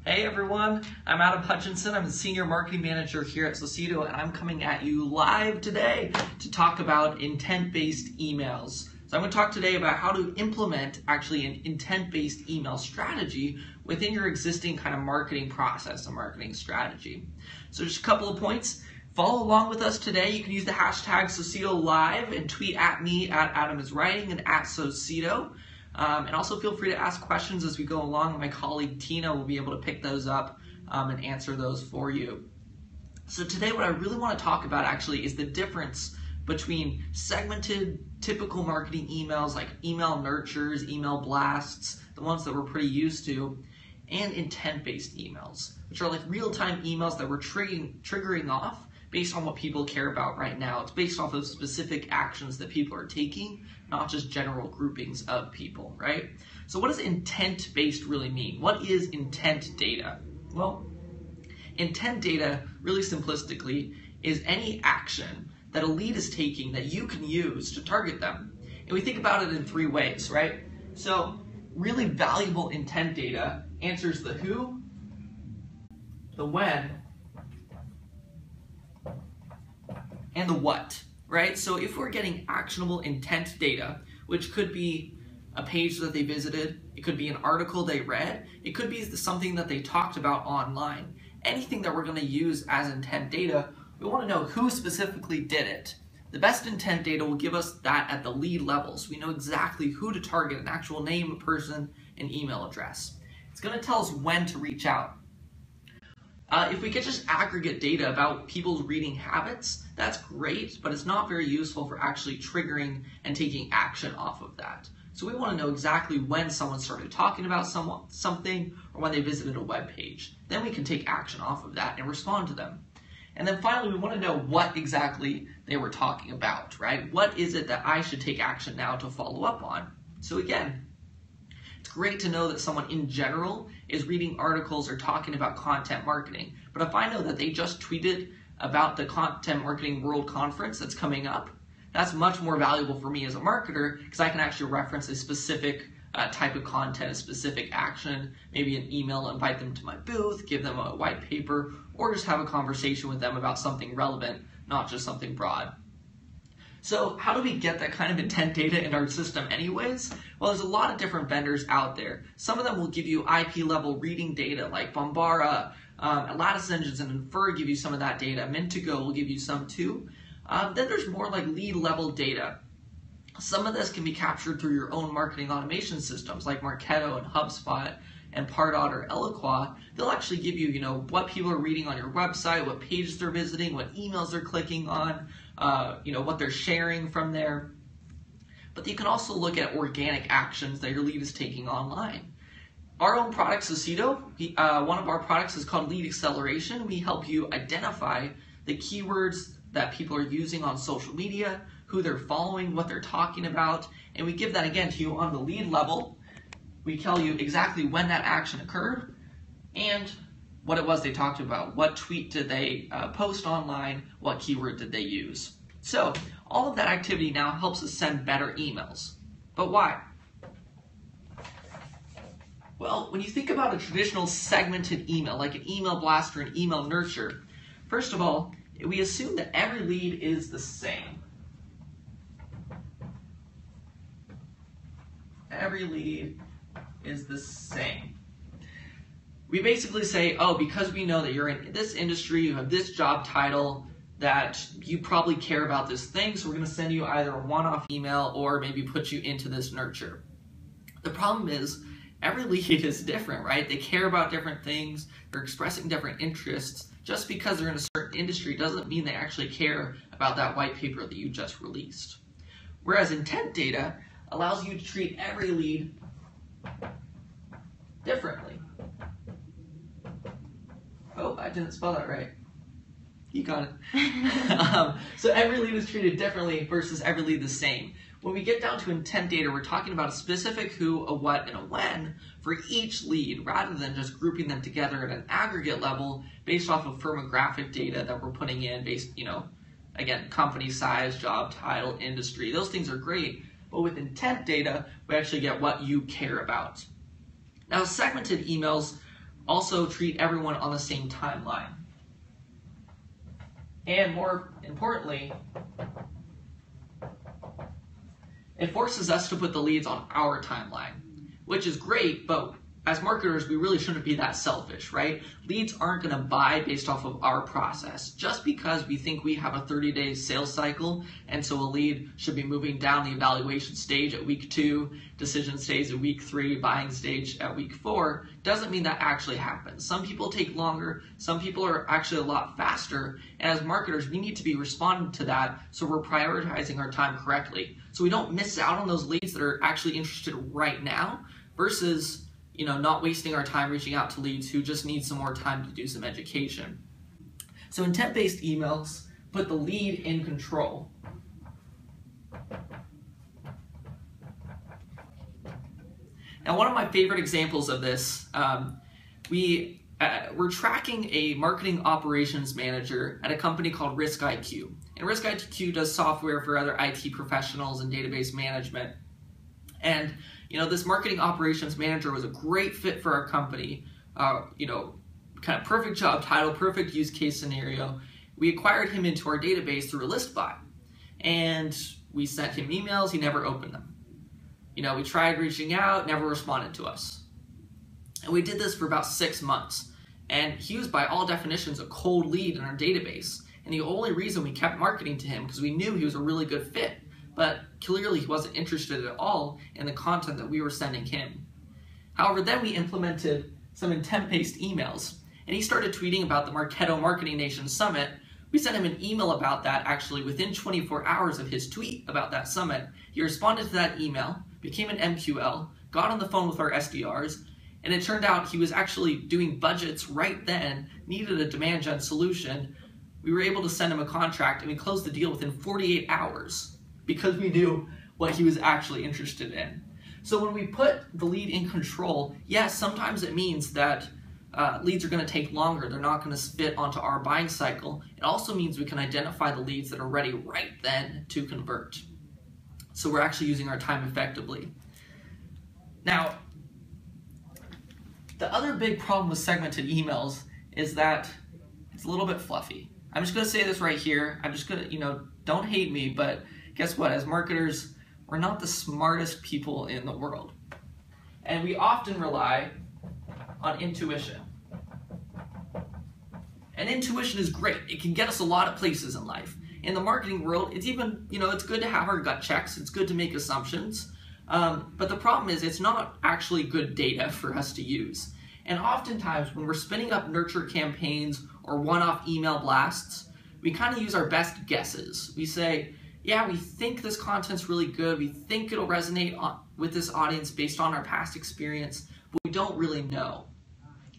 Hey everyone, I'm Adam Hutchinson. I'm the Senior Marketing Manager here at Socedo, and I'm coming at you live today to talk about intent-based emails. So I'm going to talk today about how to implement actually an intent-based email strategy within your existing kind of marketing process, a marketing strategy. So just a couple of points. Follow along with us today. You can use the hashtag Socedo Live and tweet at me at AdamIsWriting and at Socedo. And also feel free to ask questions as we go along. My colleague Tina will be able to pick those up and answer those for you. So today what I really want to talk about actually is the difference between segmented typical marketing emails like email nurtures, email blasts, the ones that we're pretty used to, and intent-based emails, which are like real-time emails that we're triggering off based on what people care about right now. It's based off of specific actions that people are taking, not just general groupings of people, right? So what does intent-based really mean? What is intent data? Well, intent data, really simplistically, is any action that a lead is taking that you can use to target them. And we think about it in three ways, right? So really valuable intent data answers the who, the when, and the what, right? So if we're getting actionable intent data, which could be a page that they visited, it could be an article they read, it could be something that they talked about online, anything that we're going to use as intent data, we want to know who specifically did it. The best intent data will give us that at the lead level, so we know exactly who to target, an actual name, a person, an email address. It's going to tell us when to reach out. If we get just aggregate data about people's reading habits, that's great, but it's not very useful for actually triggering and taking action off of that. So we want to know exactly when someone started talking about something or when they visited a web page. Then we can take action off of that and respond to them. And then finally, we want to know what exactly they were talking about, right? What is it that I should take action now to follow up on? So again, it's great to know that someone in general is reading articles or talking about content marketing. But if I know that they just tweeted about the Content Marketing World Conference that's coming up, that's much more valuable for me as a marketer because I can actually reference a specific type of content, a specific action, maybe an email, invite them to my booth, give them a white paper, or just have a conversation with them about something relevant, not just something broad. So how do we get that kind of intent data in our system anyways? Well, there's a lot of different vendors out there. Some of them will give you IP level reading data like Bombara, Lattice Engines and Infer give you some of that data. Mintigo will give you some too. Then there's more like lead level data. Some of this can be captured through your own marketing automation systems like Marketo and HubSpot and Pardot or Eloqua. They'll actually give you, what people are reading on your website, what pages they're visiting, what emails they're clicking on, what they're sharing from there. But you can also look at organic actions that your lead is taking online. Our own product, Socedo, one of our products is called Lead Acceleration. We help you identify the keywords that people are using on social media, who they're following, what they're talking about, and we give that again to you on the lead level. We tell you exactly when that action occurred and what it was they talked about. What tweet did they post online? What keyword did they use? So all of that activity now helps us send better emails. But why? Well, when you think about a traditional segmented email, like an email blast or an email nurture, first of all, we assume that every lead is the same. Every lead is the same. We basically say, oh, because we know that you're in this industry, you have this job title, that you probably care about this thing, so we're going to send you either a one-off email or maybe put you into this nurture. The problem is, every lead is different, right? They care about different things, they're expressing different interests. Just because they're in a certain industry doesn't mean they actually care about that white paper that you just released. Whereas intent data allows you to treat every lead differently. Oh, I didn't spell that right. You got it. So every lead is treated differently versus every lead the same. When we get down to intent data, we're talking about a specific who, a what, and a when for each lead, rather than just grouping them together at an aggregate level based off of firmographic data that we're putting in based, again, company size, job title, industry. Those things are great, but with intent data, we actually get what you care about. Now, segmented emails Also, treat everyone on the same timeline. And more importantly, it forces us to put the leads on our timeline, which is great, but as marketers, we really shouldn't be that selfish, right? Leads aren't going to buy based off of our process. Just because we think we have a 30-day sales cycle, and so a lead should be moving down the evaluation stage at week 2, decision stage at week 3, buying stage at week 4, doesn't mean that actually happens. Some people take longer, some people are actually a lot faster, and as marketers, we need to be responding to that so we're prioritizing our time correctly. So we don't miss out on those leads that are actually interested right now versus not wasting our time reaching out to leads who just need some more time to do some education. So intent-based emails put the lead in control. Now, one of my favorite examples of this, we're tracking a marketing operations manager at a company called Risk IQ. And Risk IQ does software for other IT professionals and database management. And this marketing operations manager was a great fit for our company. Kind of perfect job title, perfect use case scenario. We acquired him into our database through a list buy. And we sent him emails, he never opened them. We tried reaching out, never responded to us. And we did this for about 6 months. And he was by all definitions a cold lead in our database. And the only reason we kept marketing to him because we knew he was a really good fit. But clearly he wasn't interested at all in the content that we were sending him. However, then we implemented some intent-based emails, and he started tweeting about the Marketo Marketing Nation Summit. We sent him an email about that actually within 24 hours of his tweet about that summit. He responded to that email, became an MQL, got on the phone with our SDRs, and it turned out he was actually doing budgets right then, needed a demand gen solution. We were able to send him a contract, and we closed the deal within 48 hours. Because we knew what he was actually interested in. So when we put the lead in control, yes, sometimes it means that leads are going to take longer. They're not going to fit onto our buying cycle. It also means we can identify the leads that are ready right then to convert. So we're actually using our time effectively. Now, the other big problem with segmented emails is that it's a little bit fluffy. I'm just going to say this right here. I'm just going to, don't hate me, but guess what? As marketers, we're not the smartest people in the world. And we often rely on intuition. And intuition is great. It can get us a lot of places in life. In the marketing world, it's even, it's good to have our gut checks. It's good to make assumptions. But the problem is it's not actually good data for us to use. And oftentimes when we're spinning up nurture campaigns or one-off email blasts, we kind of use our best guesses. We say, yeah, we think this content's really good. We think it'll resonate with this audience based on our past experience, but we don't really know.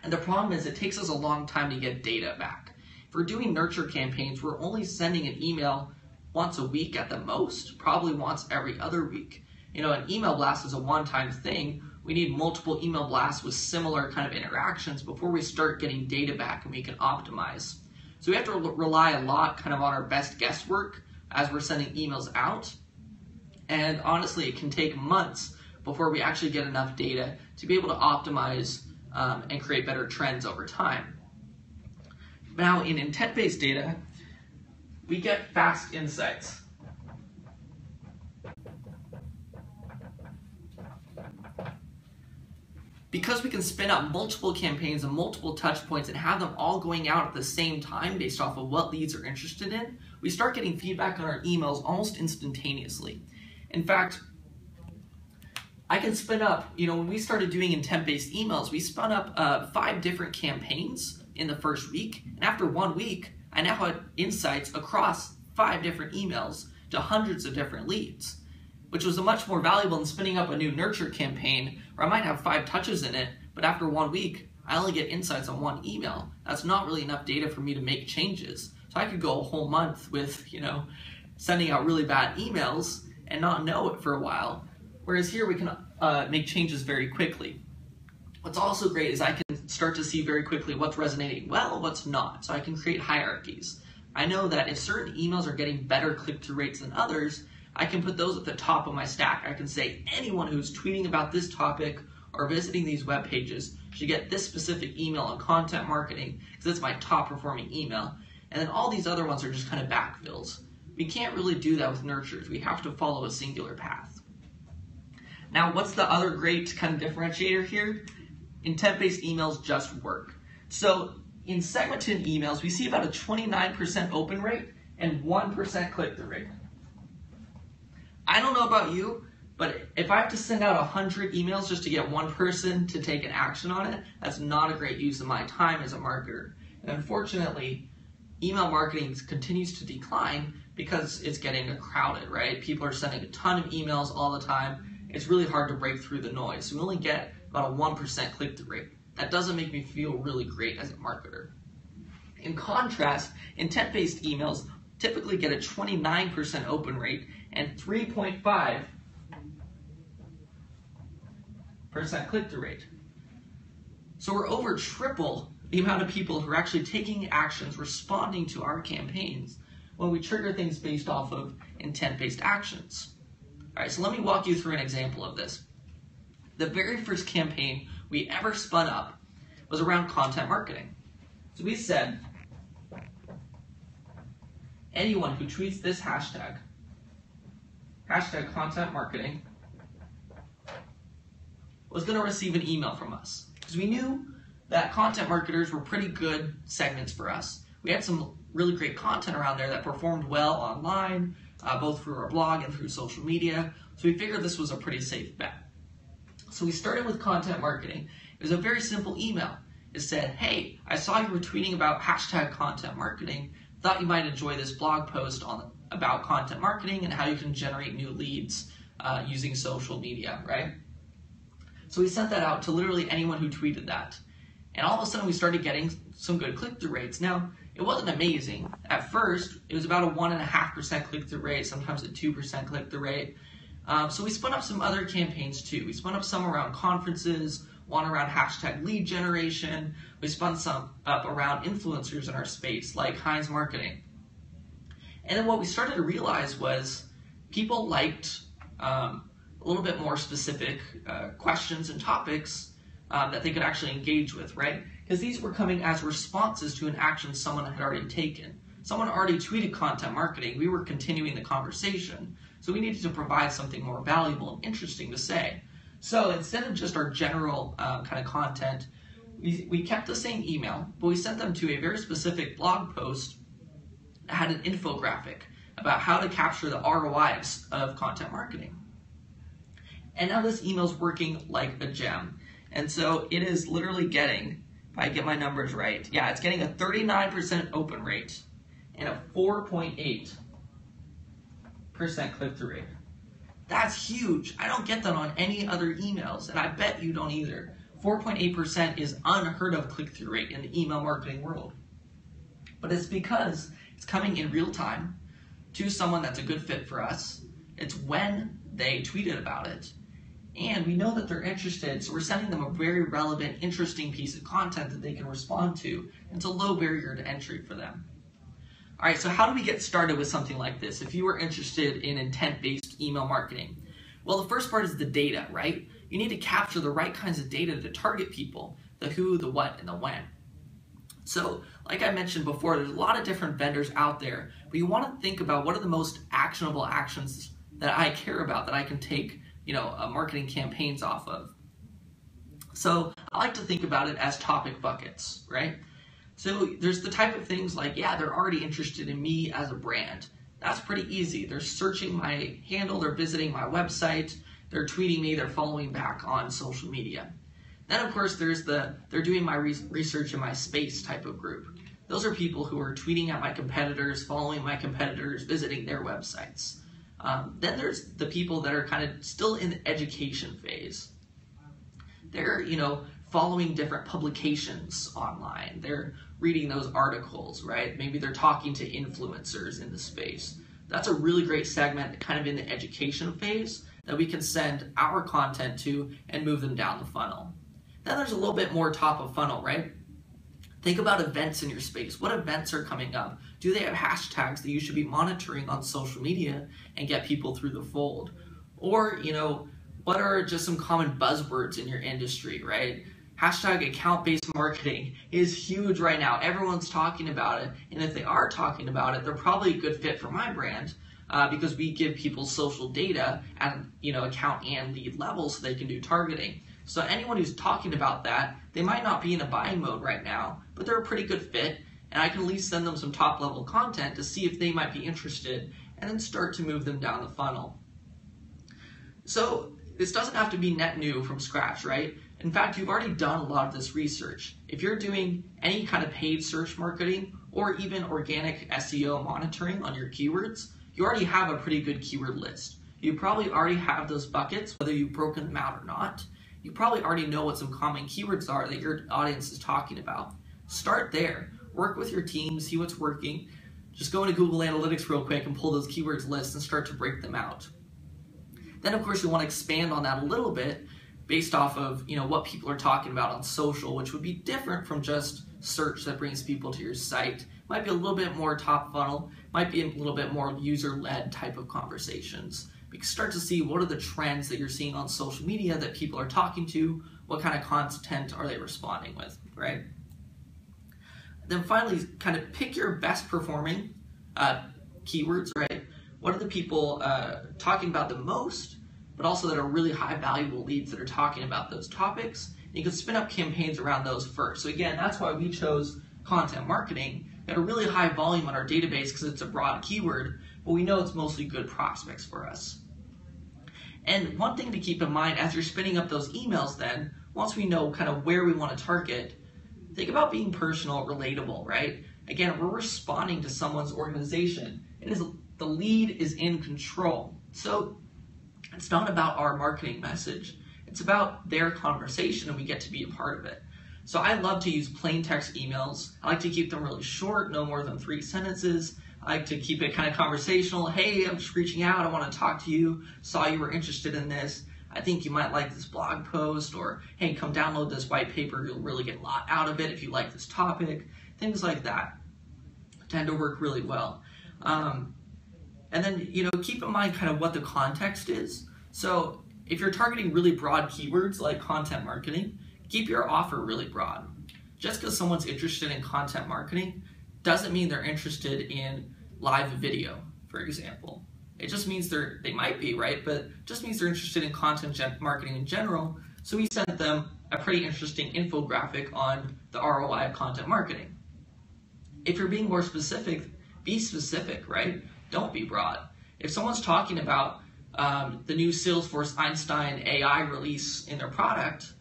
And the problem is it takes us a long time to get data back. If we're doing nurture campaigns, we're only sending an email once a week at the most, probably once every other week. An email blast is a one-time thing. We need multiple email blasts with similar kind of interactions before we start getting data back and we can optimize. So we have to rely a lot kind of on our best guesswork as we're sending emails out. And honestly, it can take months before we actually get enough data to be able to optimize and create better trends over time. Now, in intent-based data, we get fast insights. Because we can spin up multiple campaigns and multiple touch points and have them all going out at the same time based off of what leads are interested in, we start getting feedback on our emails almost instantaneously. In fact, I can spin up, when we started doing intent-based emails, we spun up 5 different campaigns in the first week. And after 1 week, I now had insights across 5 different emails to hundreds of different leads, which was much more valuable than spinning up a new nurture campaign where I might have 5 touches in it, but after 1 week, I only get insights on 1 email. That's not really enough data for me to make changes. So I could go a whole month with, sending out really bad emails and not know it for a while. Whereas here we can make changes very quickly. What's also great is I can start to see very quickly what's resonating well, what's not. So I can create hierarchies. I know that if certain emails are getting better click-through rates than others, I can put those at the top of my stack. I can say anyone who's tweeting about this topic or visiting these web pages should get this specific email on content marketing because it's my top performing email. And then all these other ones are just kind of backfills. We can't really do that with nurtures. We have to follow a singular path. Now, what's the other great kind of differentiator here? Intent-based emails just work. So in segmented emails, we see about a 29% open rate and 1% click-through rate. I don't know about you, but if I have to send out 100 emails just to get one person to take an action on it, that's not a great use of my time as a marketer. And unfortunately, email marketing continues to decline because it's getting crowded, right? People are sending a ton of emails all the time. It's really hard to break through the noise. We only get about a 1% click-through rate. That doesn't make me feel really great as a marketer. In contrast, intent-based emails typically get a 29% open rate and 3.5% click-through rate. So we're over triple the amount of people who are actually taking actions, responding to our campaigns when we trigger things based off of intent-based actions. All right, so let me walk you through an example of this. The very first campaign we ever spun up was around content marketing. So we said, anyone who tweets this hashtag content marketing, was going to receive an email from us. Because we knew that content marketers were pretty good segments for us. We had some really great content around there that performed well online, both through our blog and through social media. So we figured this was a pretty safe bet. So we started with content marketing. It was a very simple email. It said, hey, I saw you were tweeting about hashtag content marketing. Thought you might enjoy this blog post about content marketing and how you can generate new leads using social media, right? So we sent that out to literally anyone who tweeted that. And all of a sudden we started getting some good click-through rates. Now, it wasn't amazing. At first, it was about a 1.5% click-through rate, sometimes a 2% click-through rate. So we spun up some other campaigns too. We spun up some around conferences, one around hashtag lead generation. We spun some up around influencers in our space, like Heinz Marketing. And then what we started to realize was people liked a little bit more specific questions and topics that they could actually engage with, right? Because these were coming as responses to an action someone had already taken. Someone already tweeted content marketing. We were continuing the conversation. So we needed to provide something more valuable and interesting to say. So instead of just our general kind of content, we kept the same email, but we sent them to a very specific blog post that had an infographic about how to capture the ROIs of content marketing. And now this email's working like a gem. And so it is literally getting, if I get my numbers right, yeah, it's getting a 39% open rate and a 4.8% click-through rate. That's huge. I don't get that on any other emails, and I bet you don't either. 4.8% is unheard of click-through rate in the email marketing world. But it's because it's coming in real time to someone that's a good fit for us. It's when they tweeted about it. And we know that they're interested, so we're sending them a very relevant, interesting piece of content that they can respond to. It's a low barrier to entry for them. All right, so how do we get started with something like this if you are interested in intent-based email marketing? Well, the first part is the data, right? You need to capture the right kinds of data to target people, the who, the what, and the when. So, like I mentioned before, there's a lot of different vendors out there, but you want to think about what are the most actionable actions that I care about, that I can take marketing campaigns off of. So I like to think about it as topic buckets, right? So there's the type of things like, yeah, they're already interested in me as a brand. That's pretty easy. They're searching my handle, they're visiting my website, they're tweeting me, they're following back on social media. Then of course there's they're doing my research in my space type of group. Those are people who are tweeting at my competitors, following my competitors, visiting their websites. Then there's the people that are kind of still in the education phase. They're, following different publications online. They're reading those articles, right? Maybe they're talking to influencers in the space. That's a really great segment kind of in the education phase that we can send our content to and move them down the funnel. Then there's a little bit more top of funnel, right? Think about events in your space. What events are coming up? Do they have hashtags that you should be monitoring on social media and get people through the fold? Or, what are just some common buzzwords in your industry, right? Hashtag account-based marketing is huge right now. Everyone's talking about it, and if they are talking about it, they're probably a good fit for my brand because we give people social data at account and lead level so they can do targeting. So anyone who's talking about that, they might not be in a buying mode right now, but they're a pretty good fit, and I can at least send them some top-level content to see if they might be interested, and then start to move them down the funnel. So this doesn't have to be net new from scratch, right? In fact, you've already done a lot of this research. If you're doing any kind of paid search marketing or even organic SEO monitoring on your keywords, you already have a pretty good keyword list. You probably already have those buckets, whether you've broken them out or not. You probably already know what some common keywords are that your audience is talking about. Start there. Work with your team, see what's working. Just go into Google Analytics real quick and pull those keywords lists and start to break them out. Then, of course, you want to expand on that a little bit based off of what people are talking about on social, which would be different from just search that brings people to your site. Might be a little bit more top funnel, might be a little bit more user-led type of conversations. You can start to see what are the trends that you're seeing on social media that people are talking to, what kind of content are they responding with, right? Then finally, kind of pick your best performing keywords, right? What are the people talking about the most, but also that are really high valuable leads that are talking about those topics? And you can spin up campaigns around those first. So again, that's why we chose content marketing at a really high volume on our database because it's a broad keyword, but we know it's mostly good prospects for us. And one thing to keep in mind as you're spinning up those emails then, once we know kind of where we want to target, think about being personal, relatable, right? Again, we're responding to someone's organization. The lead is in control. So it's not about our marketing message. It's about their conversation and we get to be a part of it. So I love to use plain text emails. I like to keep them really short, no more than 3 sentences. I like to keep it kind of conversational. Hey, I'm just reaching out. I want to talk to you. Saw you were interested in this. I think you might like this blog post, or hey, come download this white paper. You'll really get a lot out of it if you like this topic. Things like that tend to work really well. And then, keep in mind kind of what the context is. So if you're targeting really broad keywords like content marketing, keep your offer really broad. Just because someone's interested in content marketing doesn't mean they're interested in live video, for example. It just means they might be, right? But it just means they're interested in content marketing in general. So we sent them a pretty interesting infographic on the ROI of content marketing. If you're being more specific, be specific, right? Don't be broad. If someone's talking about the new Salesforce Einstein AI release in their product,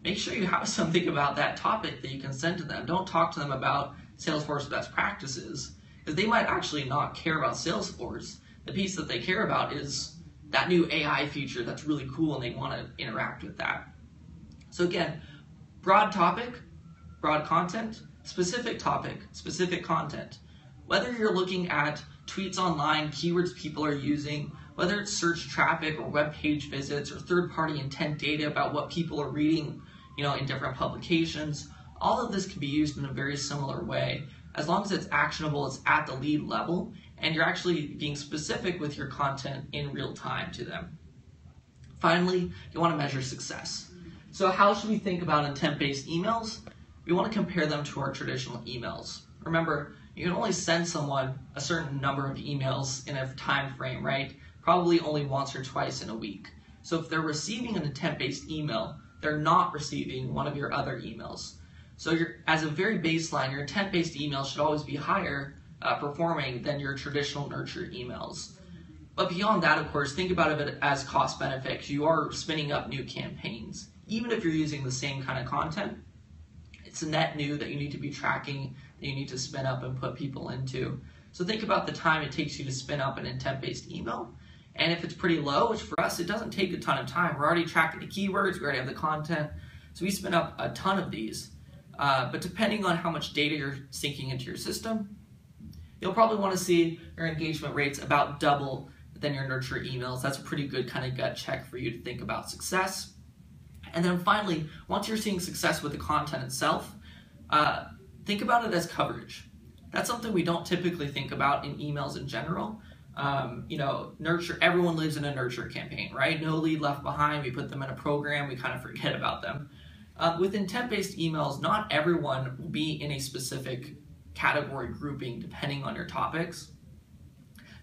make sure you have something about that topic that you can send to them. Don't talk to them about Salesforce best practices, because they might actually not care about Salesforce. The piece that they care about is that new AI feature that's really cool and they want to interact with that. So again, broad topic, broad content, specific topic, specific content. Whether you're looking at tweets online, keywords people are using, whether it's search traffic or web page visits or third-party intent data about what people are reading, in different publications, all of this can be used in a very similar way. As long as it's actionable, it's at the lead level, and you're actually being specific with your content in real time to them. Finally, you want to measure success. So how should we think about intent-based emails? We want to compare them to our traditional emails. Remember, you can only send someone a certain number of emails in a time frame, right? Probably only once or twice in a week. So if they're receiving an intent-based email, they're not receiving one of your other emails. So as a very baseline, your intent-based email should always be higher performing than your traditional nurture emails. But beyond that, of course, think about it as cost benefit. You are spinning up new campaigns. Even if you're using the same kind of content, it's a net new that you need to be tracking, that you need to spin up and put people into. So think about the time it takes you to spin up an intent-based email. And if it's pretty low, which for us, it doesn't take a ton of time. We're already tracking the keywords, we already have the content. So we spin up a ton of these. But depending on how much data you're syncing into your system, you'll probably want to see your engagement rates about double than your nurture emails. That's a pretty good kind of gut check for you to think about success. And then finally, once you're seeing success with the content itself, think about it as coverage. That's something we don't typically think about in emails in general. Nurture, everyone lives in a nurture campaign, right? No lead left behind. We put them in a program, we kind of forget about them. With intent-based emails, not everyone will be in a specific category grouping depending on your topics.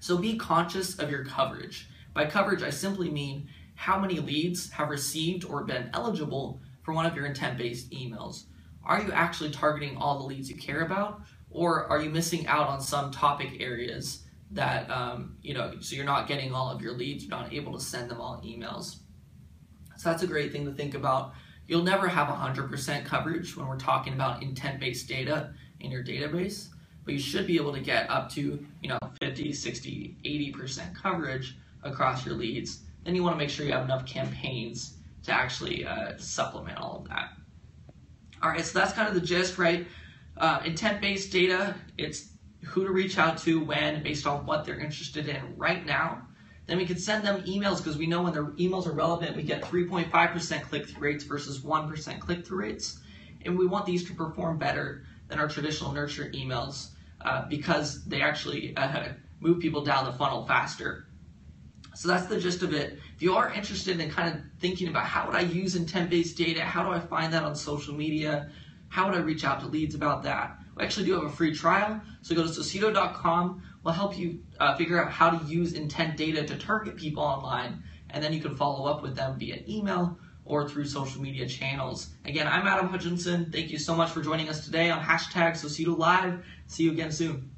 So be conscious of your coverage. By coverage, I simply mean how many leads have received or been eligible for one of your intent-based emails. Are you actually targeting all the leads you care about, or are you missing out on some topic areas that, so you're not getting all of your leads, you're not able to send them all emails? So that's a great thing to think about. You'll never have 100% coverage when we're talking about intent-based data in your database, but you should be able to get up to 50, 60, 80% coverage across your leads. Then you want to make sure you have enough campaigns to actually supplement all of that. All right, so that's kind of the gist, right? Intent-based data, it's who to reach out to when based on what they're interested in right now. Then we can send them emails because we know when their emails are relevant, we get 3.5% click-through rates versus 1% click-through rates. And we want these to perform better than our traditional nurture emails because they actually move people down the funnel faster. So that's the gist of it. If you are interested in kind of thinking about how would I use intent-based data, how do I find that on social media, how would I reach out to leads about that, we actually do have a free trial. So go to Socedo.com. We'll help you figure out how to use intent data to target people online, and then you can follow up with them via email or through social media channels. Again, I'm Adam Hutchinson. Thank you so much for joining us today on #SocedoLive. See you again soon.